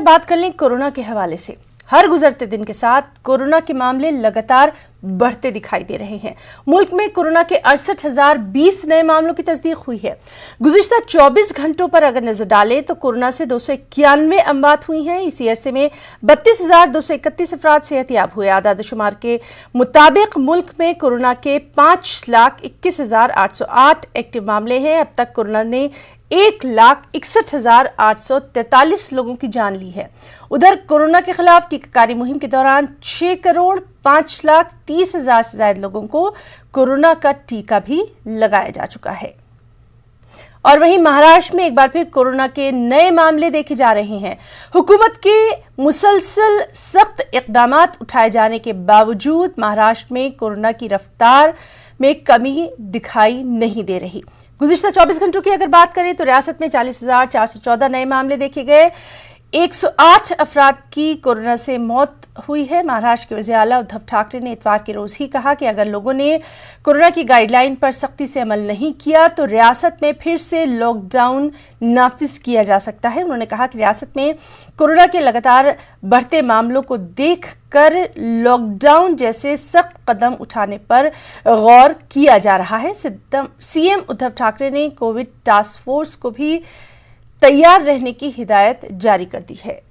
बात कर लें कोरोना के हवाले से। हर गुजरते दिन के साथ कोरोना के मामले लगातार बढ़ते दिखाई दे रहे हैं। मुल्क में कोरोना के 68,020 नए मामलों की तस्दीक हुई है। गुज़िश्ता 24 घंटों पर अगर नजर डालें तो कोरोना से 291 अमवात हुई हैं। इसी अरसे में 32,231 अफराद सेहतयाब हुए। आदाद-ओ-शुमार के मुताबिक मुल्क में कोरोना के 5,21,808 एक्टिव मामले हैं। अब तक कोरोना ने 1,61,843 लोगों की जान ली है। उधर कोरोना के खिलाफ टीकाकारी मुहिम के दौरान 6,05,30,000 से ज्यादा लोगों को कोरोना का टीका भी लगाया जा चुका है। और वहीं महाराष्ट्र में एक बार फिर कोरोना के नए मामले देखे जा रहे हैं। हुकूमत के मुसलसल सख्त इक़दामात उठाए जाने के बावजूद महाराष्ट्र में कोरोना की रफ्तार में कमी दिखाई नहीं दे रही। गुज़िश्ता 24 घंटों की अगर बात करें तो रियासत में 40,414 नए मामले देखे गए। 108 अफराद की कोरोना से मौत हुई है। महाराष्ट्र के वज़ीर आला उद्धव ठाकरे ने इतवार के रोज़ ही कहा कि अगर लोगों ने कोरोना की गाइडलाइन पर सख्ती से अमल नहीं किया तो रियासत में फिर से लॉकडाउन नाफिज किया जा सकता है। उन्होंने कहा कि रियासत में कोरोना के लगातार बढ़ते मामलों को देखकर लॉकडाउन जैसे सख्त कदम उठाने पर गौर किया जा रहा है। सीएम उद्धव ठाकरे ने कोविड टास्क फोर्स को भी तैयार रहने की हिदायत जारी कर दी है।